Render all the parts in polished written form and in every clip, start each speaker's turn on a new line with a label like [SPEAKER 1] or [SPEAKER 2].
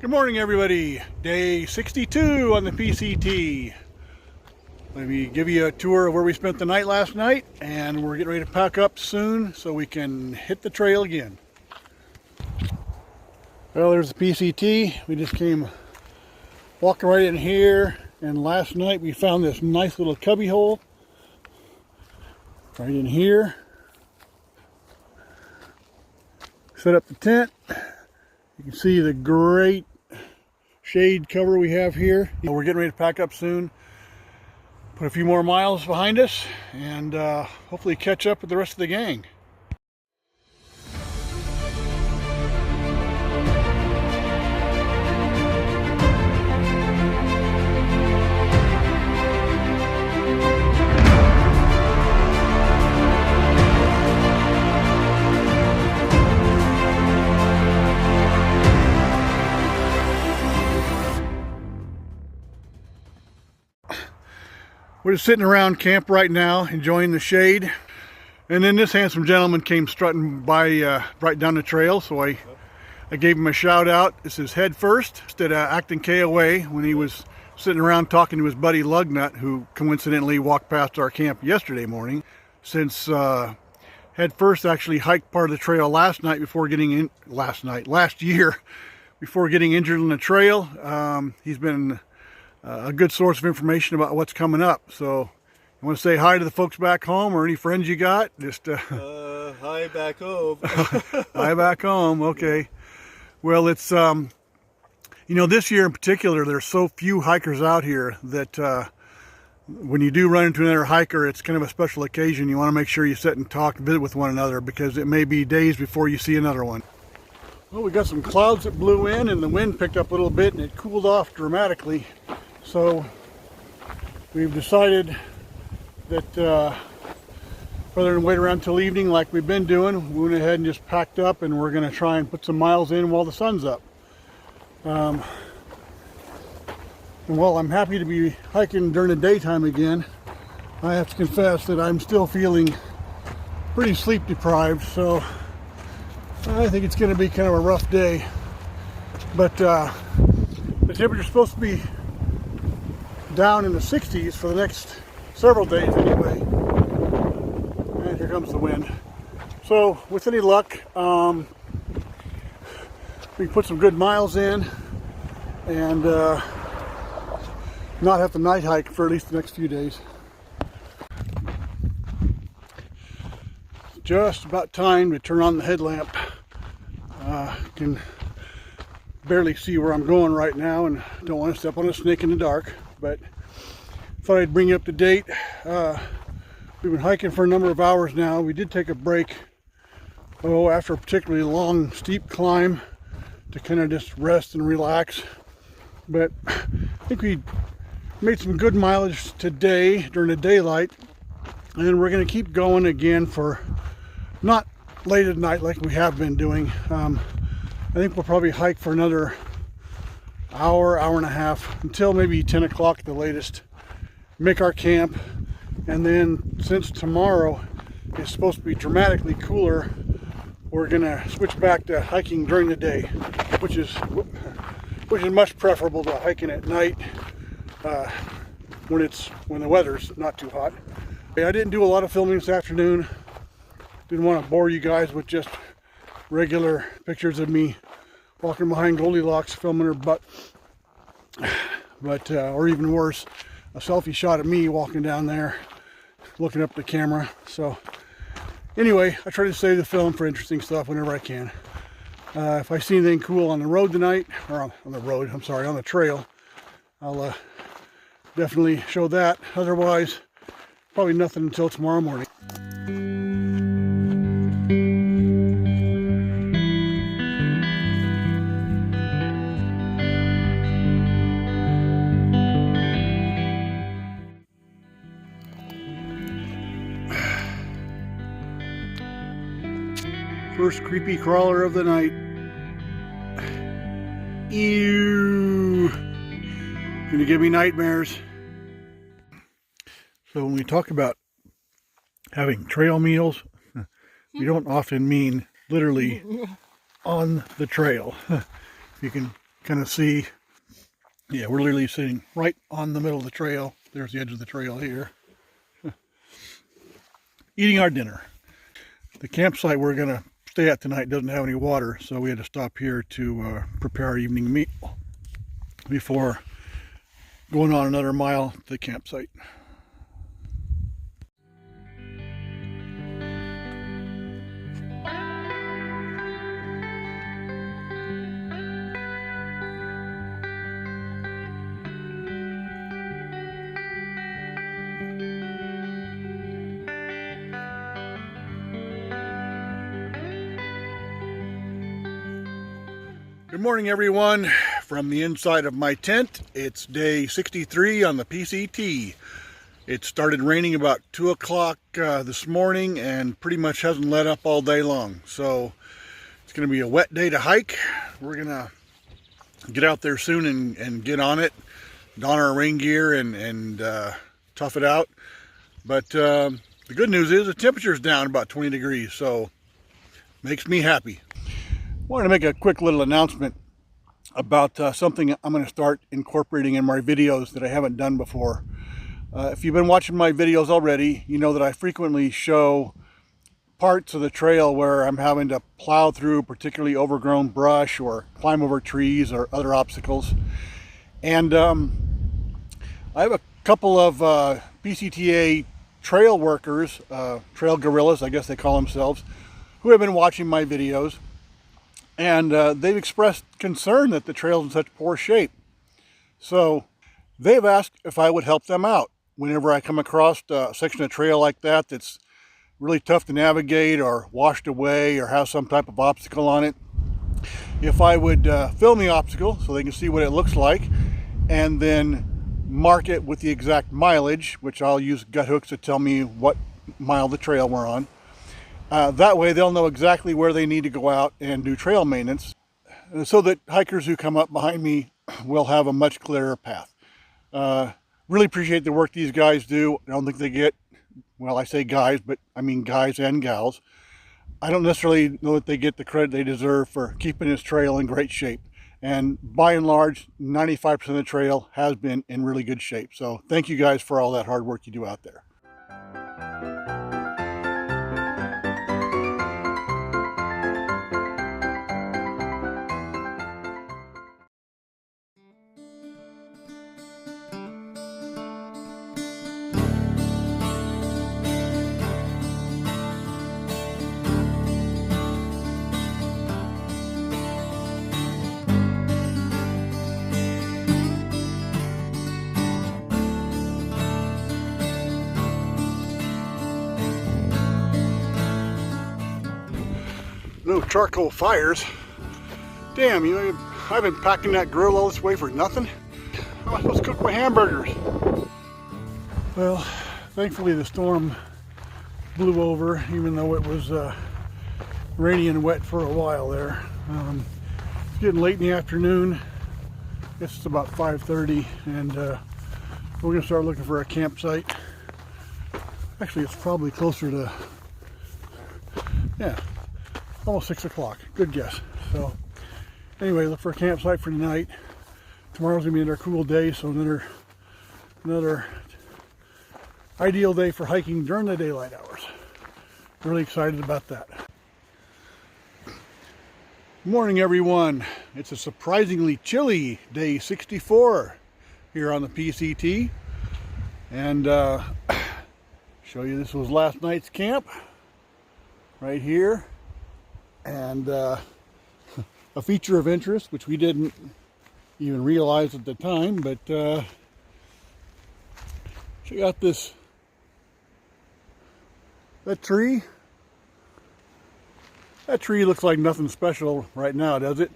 [SPEAKER 1] Good morning, everybody. Day 62 on the PCT. Let me give you a tour of where we spent the night last night, and we're getting ready to pack up soon so we can hit the trail again. Well, there's the PCT. We just came walking right in here, and last night we found this nice little cubby hole right in here. Set up the tent. You can see the great shade cover we have here. We're getting ready to pack up soon, put a few more miles behind us, and hopefully catch up with the rest of the gang. We're just sitting around camp right now, enjoying the shade. And then this handsome gentleman came strutting by right down the trail, so I gave him a shout out. This is Head First at Acton KOA when he was sitting around talking to his buddy Lugnut, who coincidentally walked past our camp yesterday morning. Since Head First actually hiked part of the trail last year before getting injured on the trail, he's been a good source of information about what's coming up. So you want to say hi to the folks back home or any friends you got? Just
[SPEAKER 2] hi back home.
[SPEAKER 1] Hi back home. Okay. Well, it's this year in particular, there's so few hikers out here that when you do run into another hiker, it's kind of a special occasion. You want to make sure you sit and talk, visit with one another, because it may be days before you see another one. Well, we got some clouds that blew in, and the wind picked up a little bit, and it cooled off dramatically. So we've decided that rather than wait around till evening like we've been doing, we went ahead and just packed up, and we're going to try and put some miles in while the sun's up. And while I'm happy to be hiking during the daytime again, I have to confess that I'm still feeling pretty sleep deprived, so I think it's going to be kind of a rough day. But the temperature's supposed to be down in the 60s for the next several days anyway. And here comes the wind. So with any luck, we can put some good miles in and not have to night hike for at least the next few days. Just about time to turn on the headlamp. Can barely see where I'm going right now and don't want to step on a snake in the dark, but thought I'd bring you up to date. We've been hiking for a number of hours now. We did take a break after a particularly long steep climb to kind of just rest and relax, but I think we made some good mileage today during the daylight, and we're going to keep going again for not late at night like we have been doing. I think we'll probably hike for another hour and a half until maybe 10 o'clock at the latest. Make our camp, and then since tomorrow is supposed to be dramatically cooler, we're gonna switch back to hiking during the day, which is much preferable to hiking at night when the weather's not too hot. I didn't do a lot of filming this afternoon. Didn't want to bore you guys with just regular pictures of me walking behind Goldilocks filming her butt, but or even worse, a selfie shot of me walking down there looking up the camera. So anyway, I try to save the film for interesting stuff whenever I can. If I see anything cool on the road tonight, or on the trail, I'll definitely show that. Otherwise, probably nothing until tomorrow morning. First creepy crawler of the night. Ew. Gonna give me nightmares. So when we talk about having trail meals, we don't often mean literally on the trail. You can kind of see. Yeah, we're literally sitting right on the middle of the trail. There's the edge of the trail here. Eating our dinner. The campsite we're going to stay at tonight doesn't have any water, so we had to stop here to prepare our evening meal before going on another mile to the campsite. Good morning, everyone, from the inside of my tent. It's day 63 on the PCT. It started raining about 2 o'clock this morning and pretty much hasn't let up all day long. So it's going to be a wet day to hike. We're going to get out there soon and get on it, don our rain gear and tough it out. But the good news is the temperature's down about 20 degrees, so makes me happy. I wanted to make a quick little announcement about something I'm going to start incorporating in my videos that I haven't done before. If you've been watching my videos already, you know that I frequently show parts of the trail where I'm having to plow through particularly overgrown brush or climb over trees or other obstacles. And I have a couple of PCTA trail workers, trail gorillas, I guess they call themselves, who have been watching my videos. And they've expressed concern that the trail's in such poor shape. So they've asked if I would help them out whenever I come across a section of trail like that that's really tough to navigate or washed away or has some type of obstacle on it. If I would film the obstacle so they can see what it looks like and then mark it with the exact mileage, which I'll use gut hooks to tell me what mile the trail we're on. That way they'll know exactly where they need to go out and do trail maintenance so that hikers who come up behind me will have a much clearer path. Really appreciate the work these guys do. I don't think they get, well, I say guys, but I mean guys and gals. I don't necessarily know that they get the credit they deserve for keeping this trail in great shape. And by and large, 95% of the trail has been in really good shape. So thank you guys for all that hard work you do out there. No charcoal fires. Damn, I've been packing that grill all this way for nothing. How am I supposed to cook my hamburgers? Well, thankfully the storm blew over, even though it was rainy and wet for a while there. It's getting late in the afternoon. I guess it's about 5:30, and we're going to start looking for a campsite. Actually, it's probably closer to, yeah, almost 6 o'clock. Good guess. So anyway, look for a campsite for tonight. Tomorrow's gonna be another cool day, so another ideal day for hiking during the daylight hours. Really excited about that. Morning, everyone. It's a surprisingly chilly day 64 here on the PCT, and show you this was last night's camp right here. And a feature of interest, which we didn't even realize at the time, but check out that tree. That tree looks like nothing special right now, does it?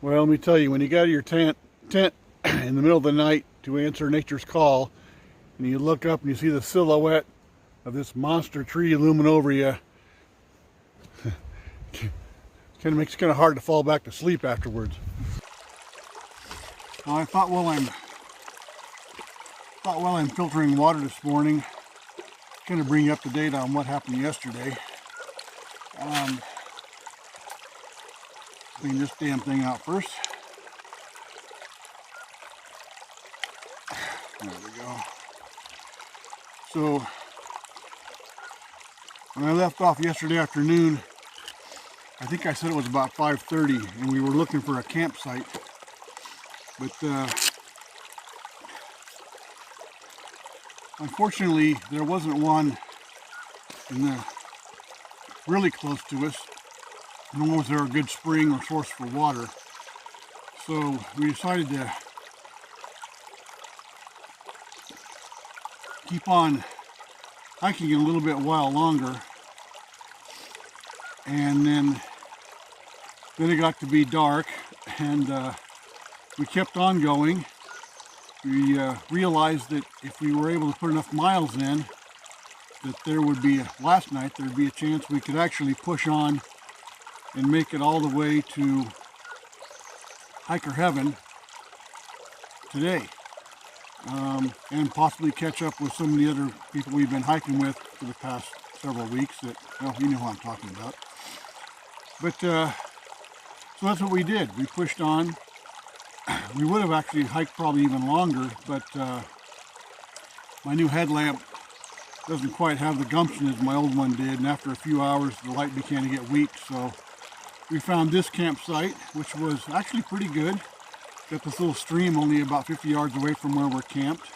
[SPEAKER 1] Well, let me tell you, when you got your tent in the middle of the night to answer nature's call, and you look up and you see the silhouette of this monster tree looming over you, it makes it kind of hard to fall back to sleep afterwards. Well, I thought while I'm filtering water this morning, kind of bring you up to date on what happened yesterday. Clean this damn thing out first. There we go. So when I left off yesterday afternoon, I think I said it was about 5:30, and we were looking for a campsite. But unfortunately, there wasn't one really close to us, nor was there a good spring or source for water. So we decided to keep on hiking a little bit while longer, and then it got to be dark, and we kept on going. We realized that if we were able to put enough miles in, that there would be, last night, there'd be a chance we could actually push on and make it all the way to hiker heaven today. And possibly catch up with some of the other people we've been hiking with for the past several weeks that, well, you know who I'm talking about. But, so that's what we did. We pushed on. We would have actually hiked probably even longer, but my new headlamp doesn't quite have the gumption as my old one did, and after a few hours the light began to get weak, so we found this campsite, which was actually pretty good. Got this little stream only about 50 yards away from where we're camped.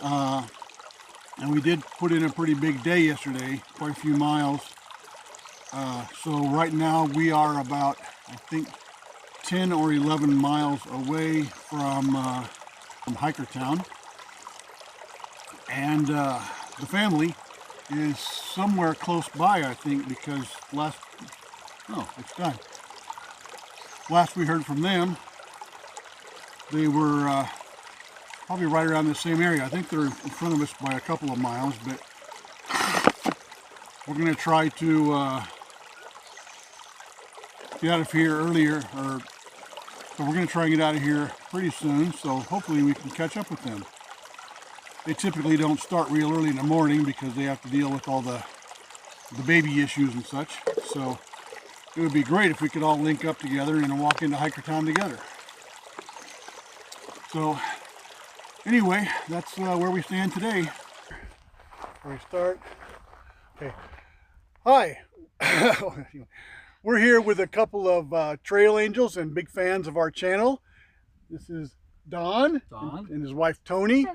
[SPEAKER 1] And we did put in a pretty big day yesterday, quite a few miles. So right now we are about, I think, 10 or 11 miles away from Hikertown. And the family is somewhere close by, I think, because it's done. Last we heard from them, they were probably right around the same area. I think they're in front of us by a couple of miles, but we're going to try to get out of here earlier, so we're going to try and get out of here pretty soon, so hopefully we can catch up with them. They typically don't start real early in the morning because they have to deal with all the baby issues and such, so it would be great if we could all link up together and walk into Hikertown together. So anyway, that's where we stand today. Where we start. Okay. Hi. We're here with a couple of trail angels and big fans of our channel. This is Don. And his wife Tony.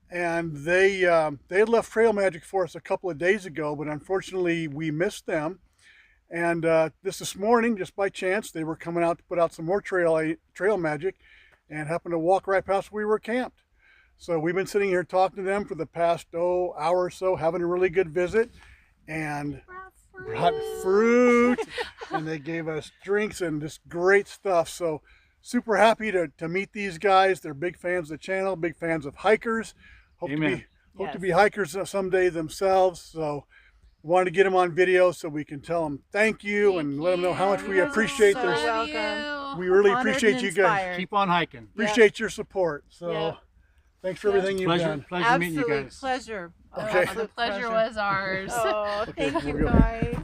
[SPEAKER 1] And they had left Trail Magic for us a couple of days ago, but unfortunately we missed them. And this morning, just by chance, they were coming out to put out some more trail magic, and happened to walk right past where we were camped. So we've been sitting here talking to them for the past hour or so, having a really good visit, and brought fruit and they gave us drinks and just great stuff. So super happy to meet these guys. They're big fans of the channel, big fans of hikers. Hope to be hikers someday themselves. So wanted to get them on video so we can tell them thank you and let them know how much we appreciate their
[SPEAKER 3] welcome.
[SPEAKER 1] We really appreciate you guys.
[SPEAKER 4] Keep on hiking.
[SPEAKER 1] Appreciate your support. So thanks for everything you've done.
[SPEAKER 4] Pleasure meeting you guys.
[SPEAKER 3] Pleasure.
[SPEAKER 1] Okay.
[SPEAKER 3] The pleasure was ours.
[SPEAKER 5] Oh,
[SPEAKER 1] Okay,
[SPEAKER 5] thank you
[SPEAKER 1] we'll go.
[SPEAKER 5] guys.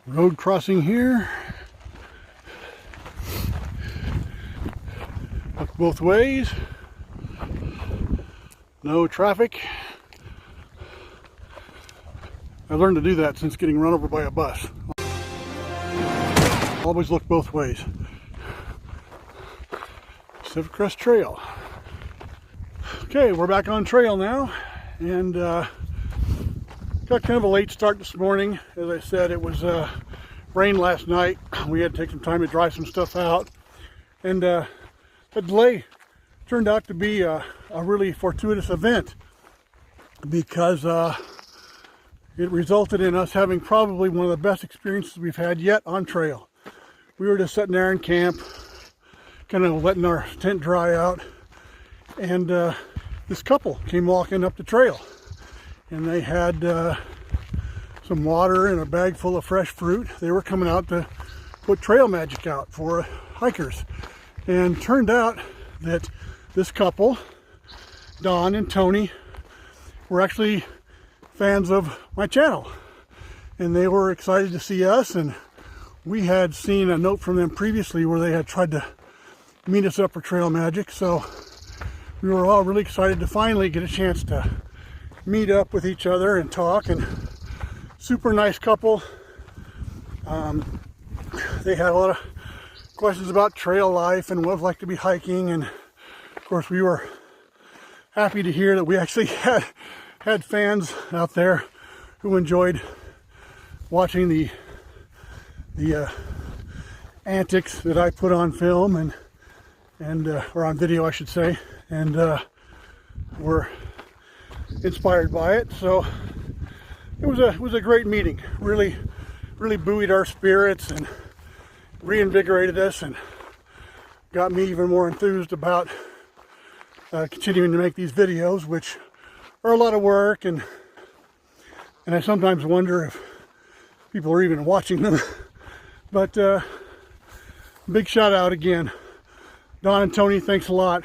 [SPEAKER 1] Road crossing here. Look both ways. No traffic. I learned to do that since getting run over by a bus. Always look both ways. Pacific Crest Trail. Okay, we're back on trail now, and got kind of a late start this morning. As I said, it was rain last night. We had to take some time to dry some stuff out, and the delay turned out to be a really fortuitous event, because it resulted in us having probably one of the best experiences we've had yet on trail. We were just sitting there in camp, kind of letting our tent dry out, and this couple came walking up the trail, and they had some water and a bag full of fresh fruit. They were coming out to put trail magic out for hikers, and turned out that this couple Don and Tony were actually fans of my channel, and they were excited to see us, and we had seen a note from them previously where they had tried to meet us up for Trail Magic, so we were all really excited to finally get a chance to meet up with each other and talk. And super nice couple. They had a lot of questions about trail life and what it's like to be hiking, and of course we were happy to hear that we actually had fans out there who enjoyed watching the antics that I put on film and or on video, I should say, and were inspired by it. So it was a great meeting. Really buoyed our spirits and reinvigorated us, and got me even more enthused about continuing to make these videos, which are a lot of work, and I sometimes wonder if people are even watching them. But big shout out again, Don and Tony, thanks a lot.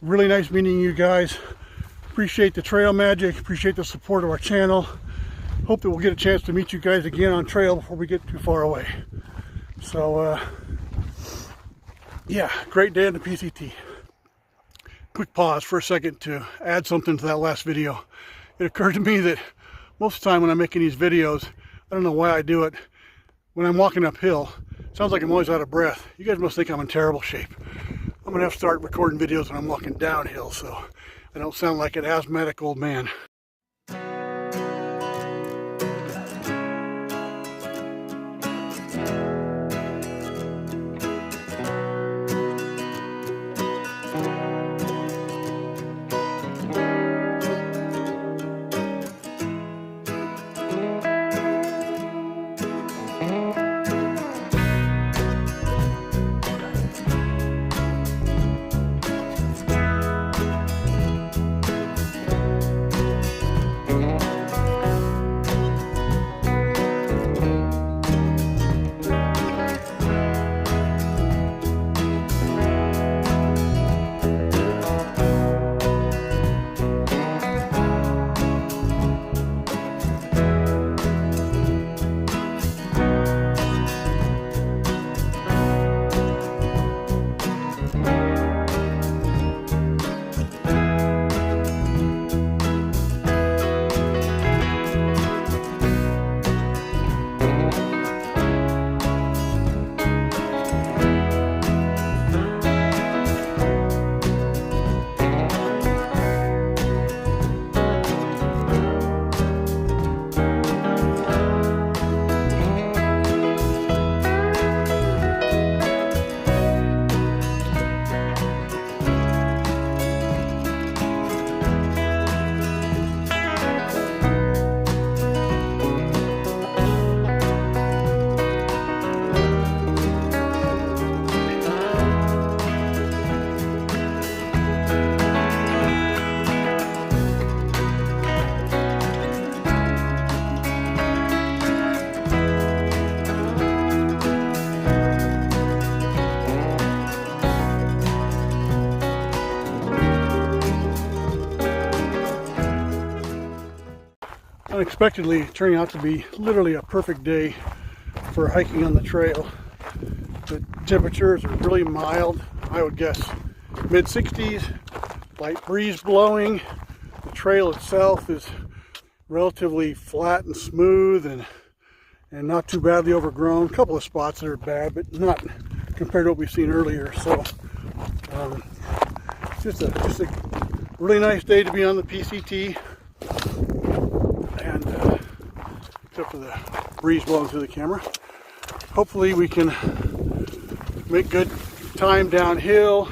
[SPEAKER 1] Really nice meeting you guys. Appreciate the trail magic, appreciate the support of our channel. Hope that we'll get a chance to meet you guys again on trail before we get too far away. So yeah, great day in the PCT. Quick pause for a second to add something to that last video. It occurred to me that most of the time when I'm making these videos, I don't know why I do it, when I'm walking uphill, it sounds like I'm always out of breath. You guys must think I'm in terrible shape. I'm gonna have to start recording videos when I'm walking downhill so I don't sound like an asthmatic old man. Unexpectedly turning out to be literally a perfect day for hiking on the trail. The temperatures are really mild, I would guess mid 60s, light breeze blowing. The trail itself is relatively flat and smooth and not too badly overgrown. A couple of spots that are bad, but not compared to what we've seen earlier. So just a really nice day to be on the PCT. And except for the breeze blowing through the camera, hopefully we can make good time downhill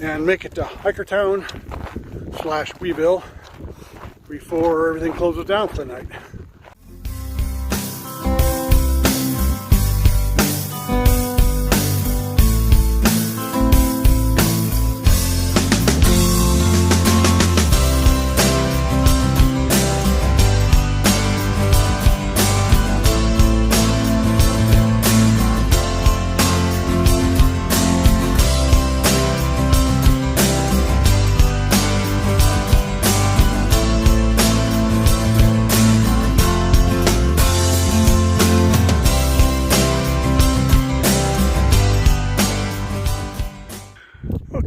[SPEAKER 1] and make it to Hikertown/WeeVille before everything closes down for the night.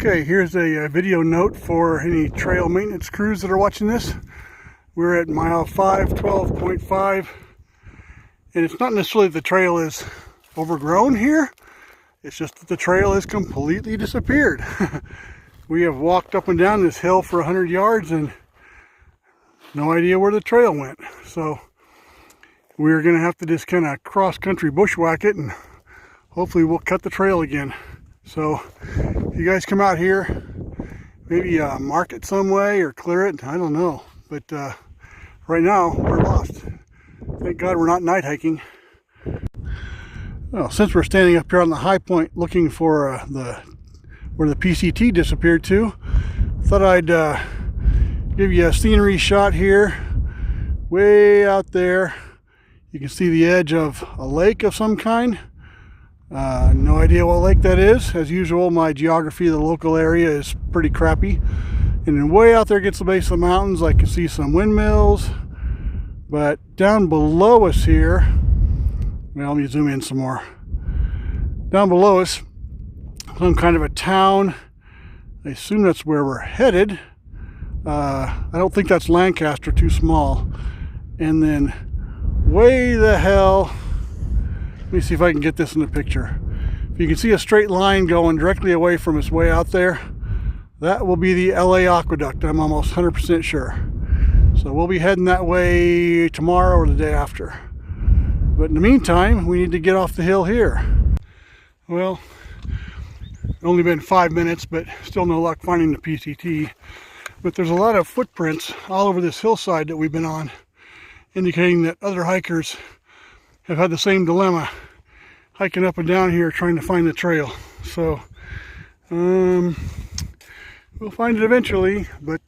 [SPEAKER 1] Okay, here's a video note for any trail maintenance crews that are watching this. We're at mile 512.5, and it's not necessarily that the trail is overgrown here. It's just that the trail has completely disappeared. We have walked up and down this hill for 100 yards and no idea where the trail went. So we're going to have to just kind of cross-country bushwhack it, and hopefully we'll cut the trail again. So you guys come out here, maybe mark it some way or clear it, I don't know. But right now we're lost. Thank God we're not night hiking. Well, since we're standing up here on the high point looking for where the PCT disappeared to, thought I'd give you a scenery shot here. Way out there you can see the edge of a lake of some kind. No idea what lake that is. As usual, my geography of the local area is pretty crappy. And then way out there gets the base of the mountains. I can see some windmills. But down below us here, well, let me zoom in some more. Down below us, some kind of a town. I assume that's where we're headed. I don't think that's Lancaster, too small. And then way the hell, let me see if I can get this in the picture. If you can see a straight line going directly away from us way out there, that will be the LA Aqueduct. I'm almost 100% sure. So we'll be heading that way tomorrow or the day after. But in the meantime, we need to get off the hill here. Well, only been 5 minutes, but still no luck finding the PCT. But there's a lot of footprints all over this hillside that we've been on, indicating that other hikers have had the same dilemma, hiking up and down here trying to find the trail. So we'll find it eventually, but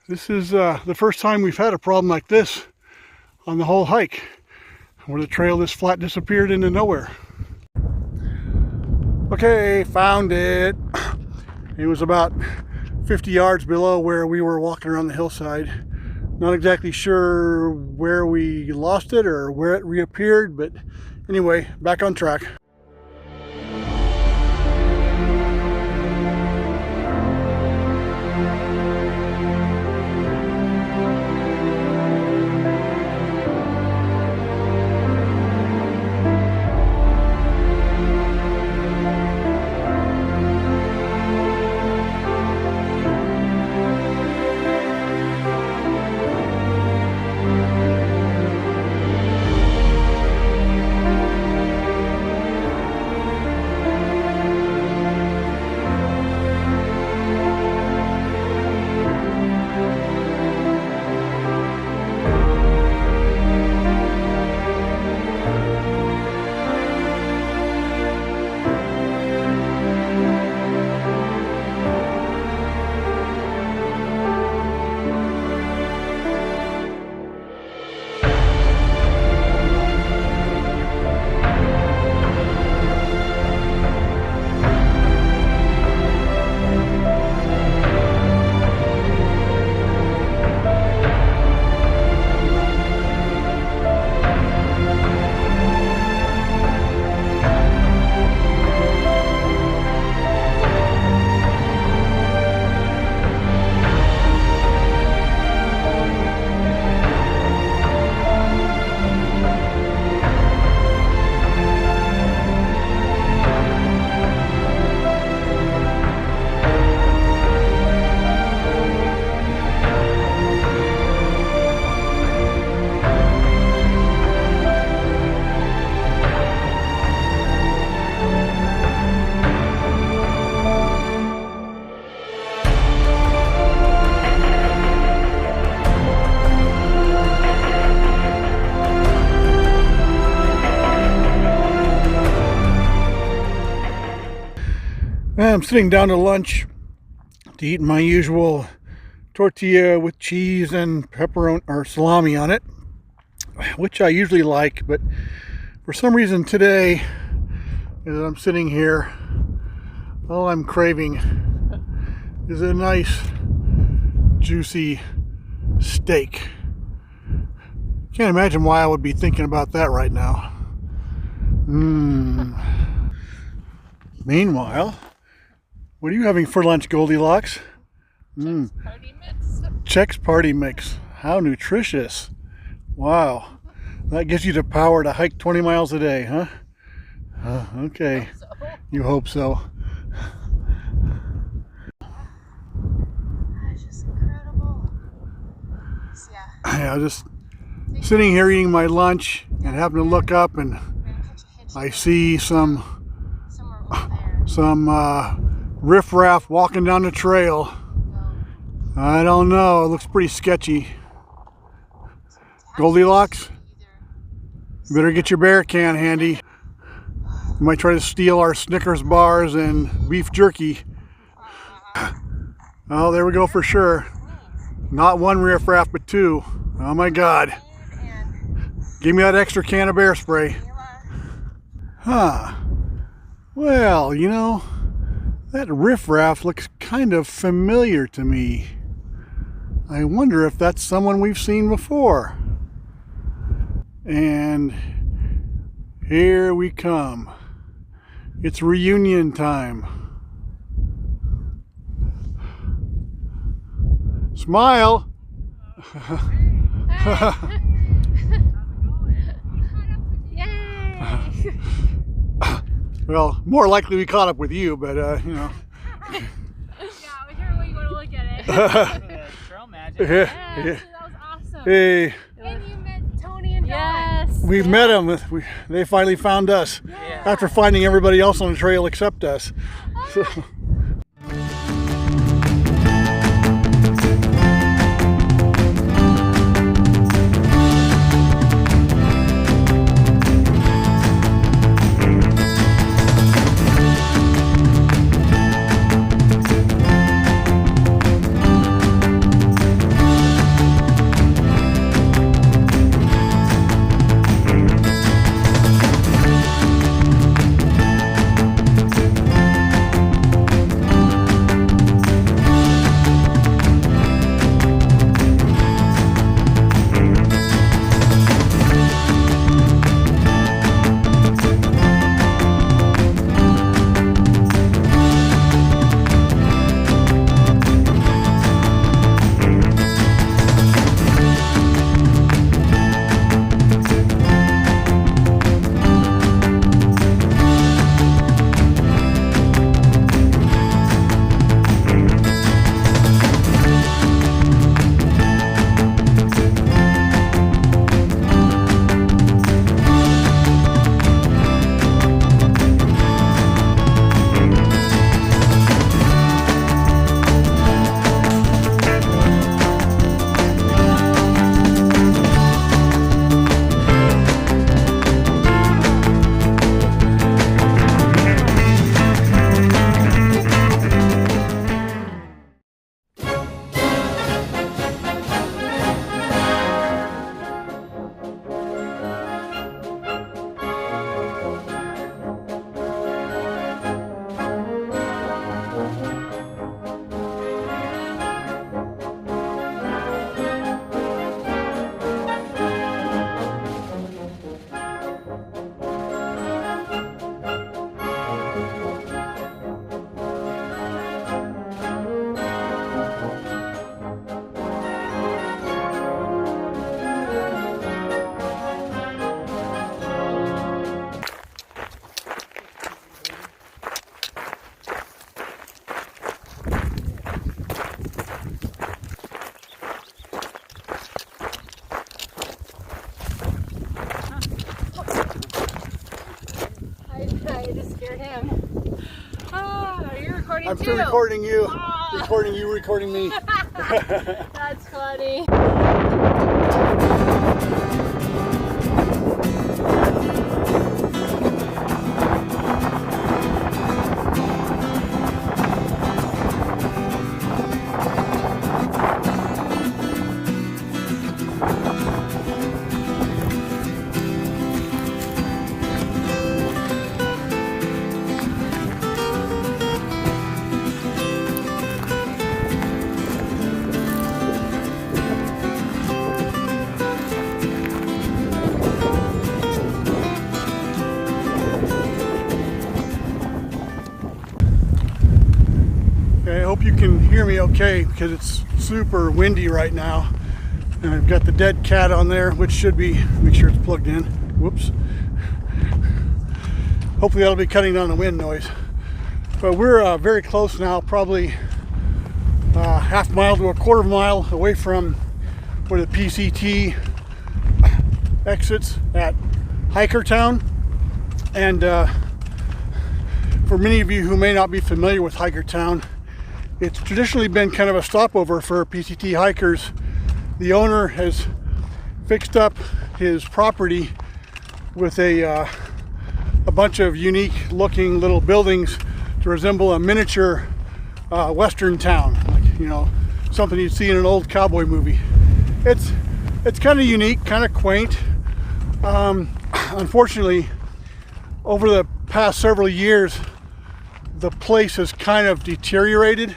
[SPEAKER 1] this is the first time we've had a problem like this on the whole hike, where the trail this flat disappeared into nowhere. Okay, found it. It was about 50 yards below where we were walking around the hillside. Not exactly sure where we lost it or where it reappeared, but anyway, back on track. I'm sitting down to lunch to eat my usual tortilla with cheese and pepperoni or salami on it, which I usually like, but for some reason today, as I'm sitting here, all I'm craving is a nice juicy steak. Can't imagine why I would be thinking about that right now. Meanwhile, What are you having for lunch, Goldilocks?
[SPEAKER 3] Party mix.
[SPEAKER 1] Chex Party Mix. How nutritious. Wow. That gives you the power to hike 20 miles a day, huh? Okay.
[SPEAKER 3] So,
[SPEAKER 1] You hope so.
[SPEAKER 3] it's just incredible. Yeah.
[SPEAKER 1] Yeah, just sitting here eating my lunch and having to look up, and
[SPEAKER 3] We're gonna catch a hitch
[SPEAKER 1] I see some
[SPEAKER 3] somewhere over there.
[SPEAKER 1] riffraff walking down the trail.
[SPEAKER 3] So,
[SPEAKER 1] I don't know. It looks pretty sketchy. Goldilocks, you better get your bear can handy. You might try to steal our Snickers bars and beef jerky. Oh, there we go for sure. Not one riffraff, but two. Oh my God. Give me that extra can of bear spray. Huh. Well, you know, that riffraff looks kind of familiar to me. I wonder if that's someone we've seen before. And here we come. It's reunion time. Smile.
[SPEAKER 3] Yay!
[SPEAKER 1] Well, more likely we caught up with you, but you know.
[SPEAKER 3] Yeah, whichever way you want to look at it.
[SPEAKER 4] Trail magic.
[SPEAKER 3] Yes,
[SPEAKER 1] Yeah.
[SPEAKER 3] that was awesome.
[SPEAKER 1] Hey,
[SPEAKER 3] And you met Tony and Dawn.
[SPEAKER 5] Yes.
[SPEAKER 1] we've met them. They finally found us
[SPEAKER 3] Yeah.
[SPEAKER 1] after finding everybody else on the trail except us. So,
[SPEAKER 3] I just scared him. Oh, are you recording
[SPEAKER 1] I'm
[SPEAKER 3] too?
[SPEAKER 1] still recording you.
[SPEAKER 3] Oh.
[SPEAKER 1] Recording you, recording me.
[SPEAKER 3] That's funny.
[SPEAKER 1] you can hear me okay because it's super windy right now. And I've got the dead cat on there, which should be, make sure it's plugged in. Whoops. Hopefully that'll be cutting down the wind noise. But we're very close now, probably half mile to a quarter mile away from where the PCT exits at Hikertown. And for many of you who may not be familiar with Hikertown, it's traditionally been kind of a stopover for PCT hikers. The owner has fixed up his property with a bunch of unique looking little buildings to resemble a miniature western town, like, you know, something you'd see in an old cowboy movie. It's kind of unique, kind of quaint. Unfortunately, over the past several years, the place has kind of deteriorated,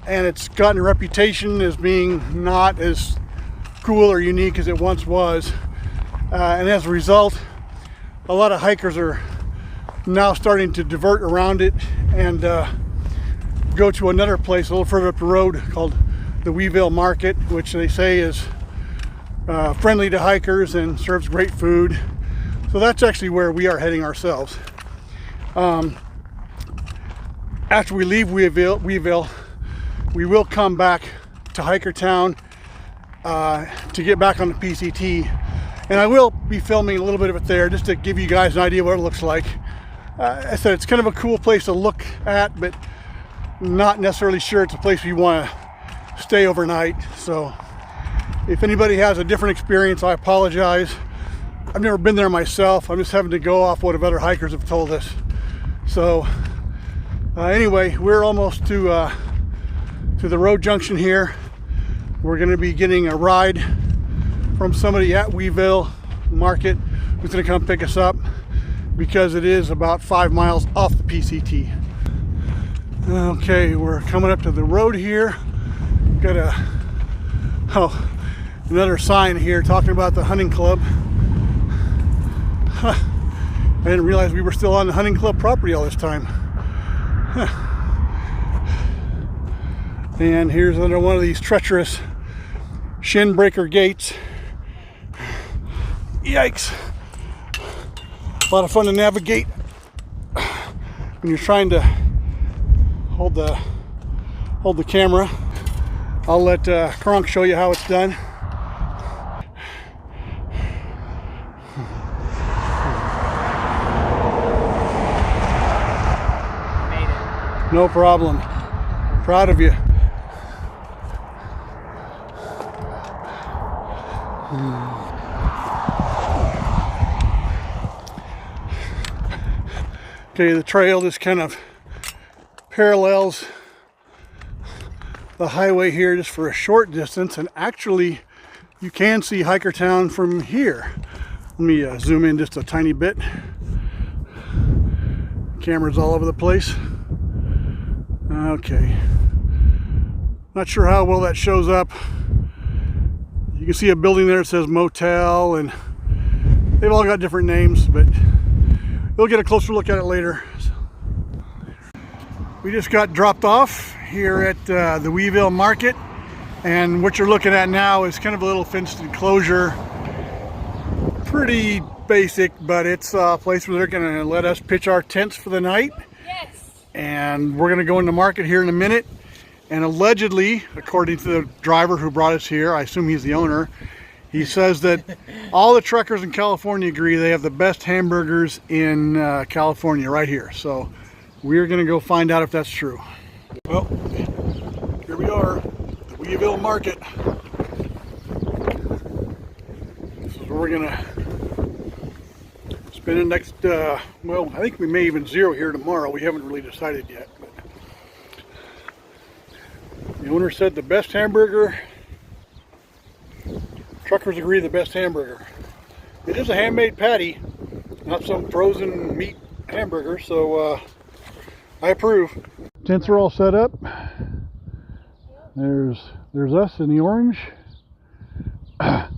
[SPEAKER 1] and it's gotten a reputation as being not as cool or unique as it once was. And as a result, a lot of hikers are now starting to divert around it and go to another place a little further up the road called the WeeVille Market, which they say is friendly to hikers and serves great food. So that's actually where we are heading ourselves. After we leave WeeVille, we will come back to Hikertown to get back on the PCT, and I will be filming a little bit of it there just to give you guys an idea what it looks like. I said it's kind of a cool place to look at, but not necessarily sure it's a place we want to stay overnight. So if anybody has a different experience, I apologize. I've never been there myself. I'm just having to go off what other hikers have told us. So anyway, we're almost to the road junction here. We're going to be getting a ride from somebody at WeeVille Market who's going to come pick us up because it is about 5 miles off the PCT. Okay, we're coming up to the road here. Got another sign here talking about the hunting club. I didn't realize we were still on the hunting club property all this time. And here's another one of these treacherous shin breaker gates. Yikes. A lot of fun to navigate when you're trying to hold the camera. I'll let Kronk show you how it's done.
[SPEAKER 4] Made it.
[SPEAKER 1] No problem. Proud of you. Okay, the trail just kind of parallels the highway here just for a short distance, and actually you can see Hikertown from here. Let me zoom in just a tiny bit. Cameras all over the place. Okay, not sure how well that shows up. You can see a building there that says motel, and they've all got different names, but we'll get a closer look at it later. We just got dropped off here at the WeeVille Market, and what you're looking at now is kind of a little fenced enclosure. Pretty basic, but it's a place where they're going to let us pitch our tents for the night.
[SPEAKER 3] Yes.
[SPEAKER 1] And we're going to go in the market here in a minute. And allegedly, according to the driver who brought us here, I assume he's the owner, he says that all the truckers in California agree they have the best hamburgers in California right here. So we're going to go find out if that's true. Well, here we are, the WeeVille Market. This is where we're going to spend the next, well, I think we may even zero here tomorrow. We haven't really decided yet. But the owner said the best hamburger. Truckers agree the best hamburger. It is a handmade patty, not some frozen meat hamburger, so I approve. Tents are all set up. There's us in the orange. The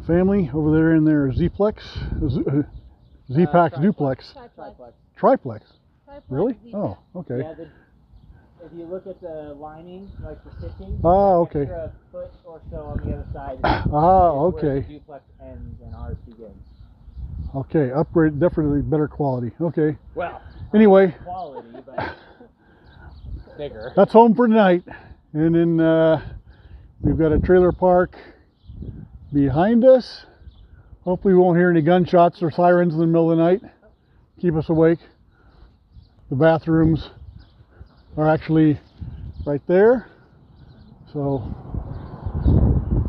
[SPEAKER 1] family over there in their Z-Plex, Z-Pax Duplex.
[SPEAKER 3] Triplex.
[SPEAKER 1] Triplex.
[SPEAKER 3] Triplex
[SPEAKER 1] Really?
[SPEAKER 3] Z-Pax.
[SPEAKER 1] Oh, okay.
[SPEAKER 4] Yeah, if you look at the lining, like for stitching,
[SPEAKER 1] Okay.
[SPEAKER 4] extra foot or so on the other side.
[SPEAKER 1] Ah,
[SPEAKER 4] is where
[SPEAKER 1] okay.
[SPEAKER 4] the duplex ends and ours begins.
[SPEAKER 1] Okay, upgrade, definitely better quality. Okay.
[SPEAKER 4] Well,
[SPEAKER 1] Anyway,
[SPEAKER 4] quality, but bigger.
[SPEAKER 1] that's home for tonight. And then we've got a trailer park behind us. Hopefully we won't hear any gunshots or sirens in the middle of the night. Keep us awake. The bathrooms are actually right there. So,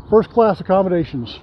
[SPEAKER 1] first class accommodations.